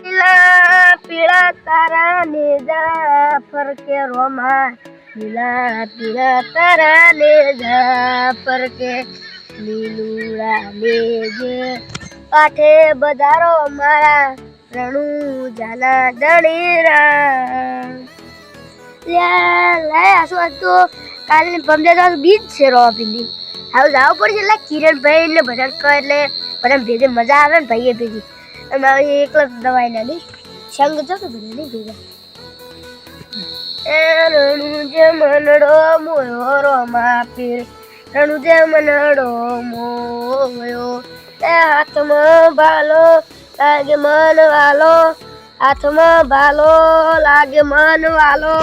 પીળા પીળા તારા ને જાફર કે રોમા પીળા પીળા તારા ને જાફર કે લીલુડા લેજે કાઠે બધારો મારા રણુ જાના દણીરા લાય આસુ તો કાલે પમલે તો બીજ છે રો પીલી હવે જાવ પડશે એટલે કિરણભાઈ ને બધા કહે એટલે બધા ભેગે મજા આવે ને ભાઈએ ભેગી અને એકલા દવાઈ ના લઈ સંગ તો બધા નહીં ભેગા એ રણુ જે મનડો મોયો રો માપીર રણુ જે મનડો મોયો એ હાથમાં ભાલો લાગે મન વાલો હાથમાં ભાલો લાગે મન વાલો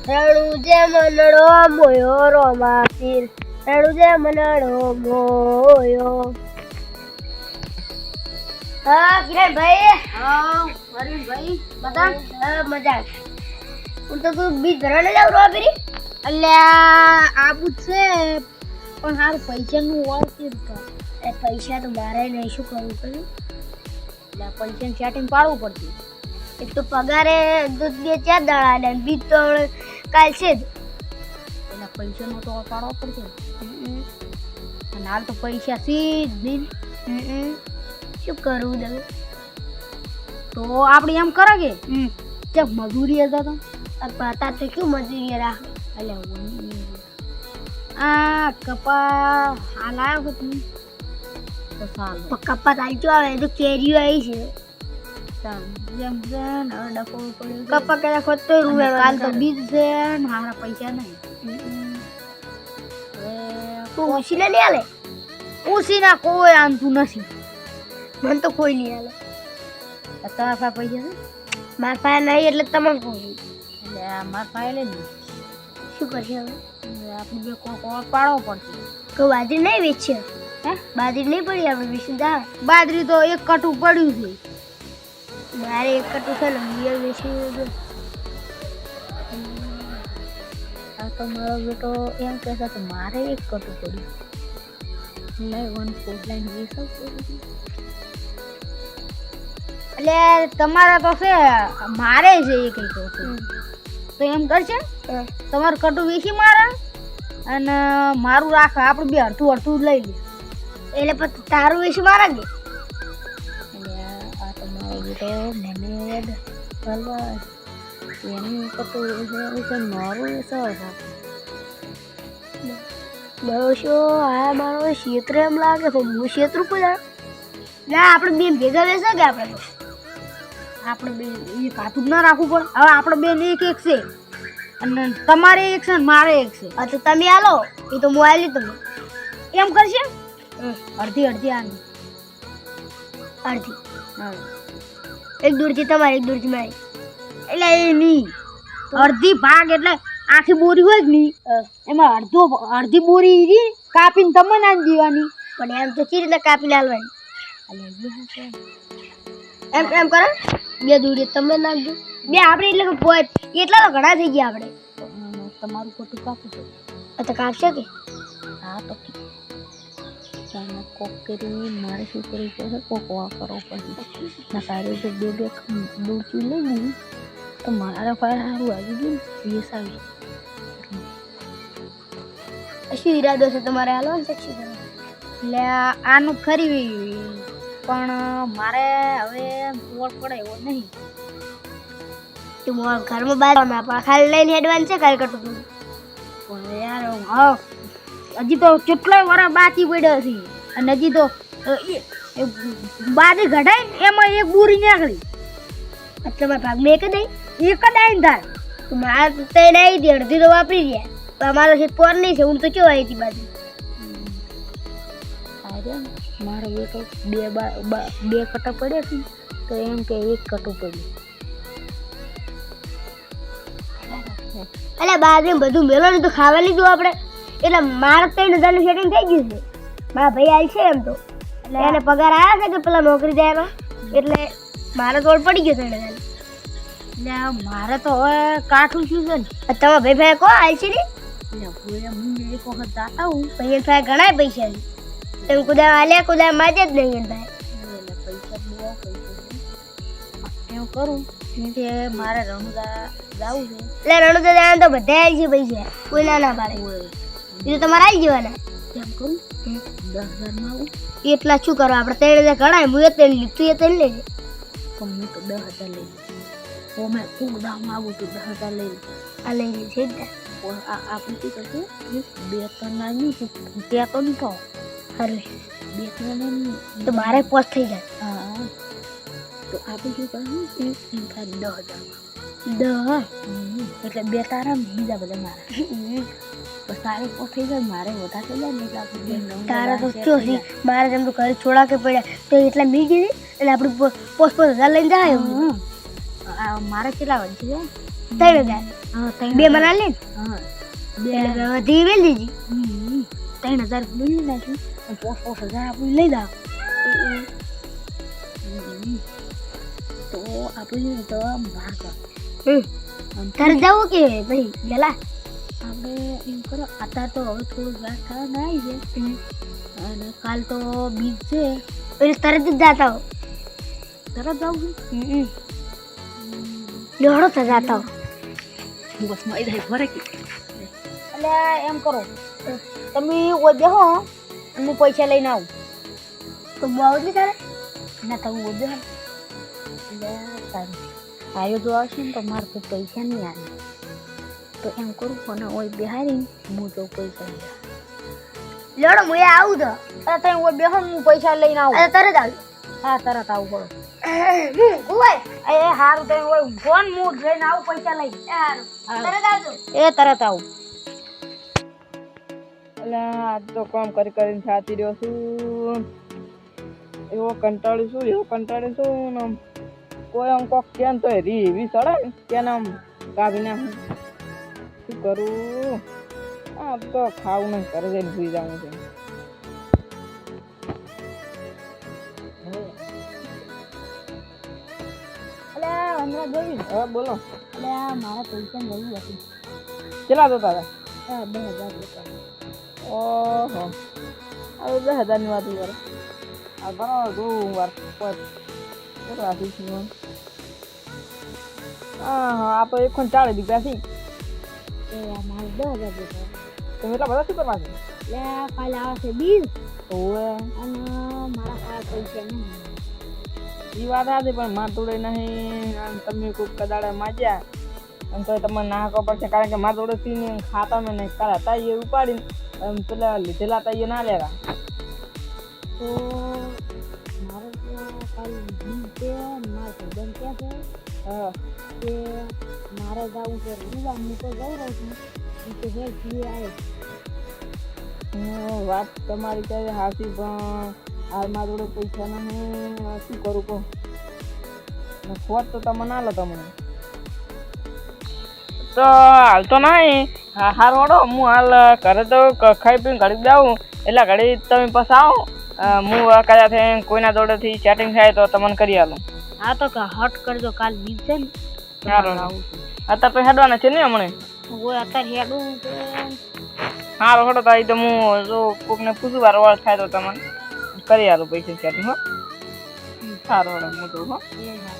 રણુ જે મનડો મોયો રો માપીર રણુ જે મનડો મોયો હા કિરણભાઈ હા ભાઈ બધા મજા હું તો તું બીજ ભરવાને જાવ રો ફરી એટલે આબુ છે પણ હારું પૈસાનું વાળતી એ પૈસા તો મારે નહીં શું કરવું પડ્યું એટલે પૈસાનું સેટિંગ પાડવું પડતું એક તો પગારે દૂધ બે 4 દાડા ને બીજ તો કાલ છે જ એટલે પૈસાનો તો પાડવો પડશે અને હાલ તો પૈસા સીધી શું કરવું તમે તો આપણે એમ કરે કે ક્યાંક મજૂરી હતા તો પાતા તો શું મજૂરી રાખ એટલે આ કપા હાલ આવ્યો હતું તો સાલ કપ્પા ચાલતું આવે તો કેરીઓ આવી છે ચાલ જેમ છે ને હવે ડફો પડ્યો કપ્પા કદાચ ખોટતો રૂવે કાલ તો બીજ છે ને હારા પૈસા નહીં તું ઉછીને નહીં આલે ઉસીના કોઈ આનતું નથી મને તો કોઈ નહીં આલે તમારા પાસે પૈસા છે મારા પાસે નહીં એટલે તમને કહું એટલે મારા પાસે લે ને શું કરશે હવે આપણે બે કોક પાડવો પડશે કોઈ બાજરી નહીં વેચશે હે બાજરી નહીં પડી આપણે વેચી દા બાજરી તો એક કટું પડ્યું છે મારે એક કટું છે ને મિયર વેચી દો આ તો મારો બેટો એમ કહેતા કે મારે એક કટું પડ્યું લઈ 1 4 લાઈન વેચો એટલે તમારા તો છે મારે છે એક કટું તો એમ કરશે તમારું કટું વેચી મારા અને મારું રાખ આપણે બે અડધું અડધું લઈ લે એટલે પછી તારું વેચી મારા કે એટલે આ તો મારો બેટો મને કરવા એનું કટું છે મારું વેચવા બસો આ મારો ક્ષેત્ર એમ લાગે છે હું ક્ષેત્ર કોઈ ના આપણે બે ભેગા વેચા કે આપણે બે એ કાતું જ ના રાખવું પડે હવે આપણે બે એક એક છે અને તમારે એક છે ને મારે એક છે હા તો તમે આલો એ તો હું આલી તમે એમ કરશે અડધી અડધી આની અડધી હા એક દૂરથી તમારી એક દૂરથી મારી એટલે એ નહીં અડધી ભાગ એટલે આખી બોરી હોય જ નહીં એમાં અડધી બોરી રી કાપીને તમને ના દેવાની પણ એમ તો ચી રીતે કાપીને હાલવાની એમ એમ કરો બે દૂરી તમે નાખજો બે આપણે એટલે એટલા તો ઘણા થઈ ગયા આપણે તમારું ખોટું કાપું છે તો કાપશે કે હા તો કોક કરી મારે શું કરવું પડશે કોક વા કરવો પડશે ના તારે જો બે ડૂચી લઈ ગયું તો મારા પાસે સારું આવી ગયું વીસ આવી શું ઈરાદો છે તમારે હાલો ને શું એટલે આનું ખરી પણ મારે હવે મોડ પડે એવો નહીં તું ઘરમાં બહાર ના પણ ખાલી લઈને એડવાન્સ છે કાલ કટું પણ યાર હા હજી તો કેટલાય વર્ષ બાકી પડ્યો છે અને હજી તો બાદી ઘટાય એમાં એક બુરી નીકળી એટલે મારા ભાગમાં એક જ એક જ આવીને થાય મારે તો એને આવી હતી અડધી તો વાપરી ગયા પણ અમારો છે પોર નહીં છે હું તો કેવું આવી હતી બાજુ મારો બેટો બે કટા પડ્યા છે તો એમ કે એક કટું પડ્યું એટલે બાજરી બધું મેલો ને તો ખાવા લીધું આપણે એટલે મારે 3000 સેટિંગ થઈ ગયું છે મારા ભાઈ આવી છે એમ તો એટલે એને પગાર આવ્યા છે કે પેલા નોકરી જાય એમાં એટલે મારે તોડ પડી ગયો 3000 એટલે મારે તો હવે કાઠું શું છે ને તમારા ભાઈ કો આવી છે ને એટલે હું એક વખત જાતા હું ભાઈ ભાઈ ઘણા પૈસા છે તમે કુદા આલ્યા કુદા માજે જ નહીં ભાઈ એટલે પૈસા બહુ પૈસા એવું કરું કે મારે રણુદા જાવું છે. એટલે રણુદા જવાના તો બધા આવી છે પૈસા, કોઈ ના પાડે. એ તો તમારે આવી જવાના. એમ કરું 10,000 માં આવું. એટલા શું કરવા આપણે 3,000 ગણાય. હું એ 3 લીધું, એ 3 લેજે. પણ હું તો 10,000 લઈ લઉં. ઓ મેં ખૂબ દામ આવું તો 10,000 લઈ લઉં. આ લઈ લે છે જ. આપણે શું કરશું 2-3 ના નહીં ત્યાં તો નહીં કહો. અરે 2-3 તો મારે પોસ થઈ જાય. હા તો આપણે શું કરશું એમ ખાલી 10,000 10 એટલે 2 તારા બીજા બધા મારા બસ તારે પોસ થઈ જાય મારે વધારે થઈ જાય ને એટલે આપણે તારા તો શું છે મારે જેમ તો ઘરે છોડા કે પડ્યા તો એટલા મી ગઈ એટલે આપણે પોસ 5,000 લઈને જાય. મારે કેટલા વધશે 3,000. હા 2 મના લે. હા એટલે વધી વેલ દેજી. 3,000 લઈ નાખ્યું અને 5,000 આપણે લઈ દા તો આપણે તો માર તારે જવું કે ભાઈ ગેલા આપણે એમ કરો અત્યારે તો હવે થોડું વ્યાજ થવા આવી છે અને કાલ તો બીજ છે એટલે તરત જ જાતા હો. તરત જાઉં લોડો તો જાતા હો. બસ માં જાય ભરે કે એટલે એમ કરો તમે ઓય બેહો અને હું પૈસા લઈને આવું તો બહુ નહીં તારે ના તમે ઓય બેહો એટલે આયો જો આવશે ને તો મારે તો પૈસા નહીં આવે તો એમ કરું પણ ઓય બેહારી હું તો પૈસા લોડો હું એ આવું તો. અરે તમે ઓય બેહો ને હું પૈસા લઈને આવું અરે તરત આવું. હા તરત આવું પડો હું હોય એ હારું તમે ઓય ફોન હું લઈને આવું પૈસા લઈને તરત આવજો. એ તરત આવું એટલે આજ તો કામ કરી કરીને થાતી રહ્યો છું. એવો કંટાળી છું ને આમ કોઈ આમ કોક કે તો રીવી ચડે ને તેને આમ કાઢી નાખું. શું કરું? આ તો ખાવું નહીં, ઘરે જઈને સુઈ જવું છે. એટલે હમણાં જોયું હા બોલો. એટલે મારા પૈસા જરૂર હતી કેટલા તો તારા? 2,000 રૂપિયા. ઓહો, હવે 10,000ની વાત કરે. આ ઘણો તું વાર કેટલા હતી? હા આ તો 140 રૂપિયા છે. એ મારે 10,000 રૂપિયા. તમે એટલા બધા શું કરવા છે? એટલે કાલે આવે છે બીજ ઓવે અને મારા પાસે પૈસા નહીં. એ વાત હતી પણ માર જોડે નહીં. આમ તમે કોઈ કદાડે માજ્યા અને તો તમને નાખવો પડશે કારણ કે મારા જોડે સીને ખાતામાં નહીં કાઢ્યા તા એ ઉપાડીને પેલા લીધેલા તા એ ના લેવા. તો મારે કાલે બીજ છે ને મારે સંબંધ ક્યાં છે હા કે મારે જવું છે રૂવા હું તો જઈ રહી છું એ તો ઘર ફ્રી આવે. વાત તમારી ક્યારે હાથી પણ હાલ મારા જોડે પૈસા નહીં. શું કરું કહો? ખોટ તો તમે ના લો તમને તો હાલ તો નહીં. હા હાર વડો હું હાલ ઘરે તો ખાઈ પીને ઘડી જાઉં એટલે ઘડી તમે પછી આવો. હું કદાચ કોઈના જોડેથી સેટિંગ થાય તો તમને કરી આલું. હા તો હટ કરજો કાલ બીજ છે ને સારું અત્યારે તો હેડવાના છે ને હમણાં? હોય અત્યારે હેડું છે. હારો હડો તો તો હું જો કોકને પૂછું વારવાર થાય તો તમને કરી આલું પૈસા સેટિંગ. હો સારું હડો હું તો હો. એ હા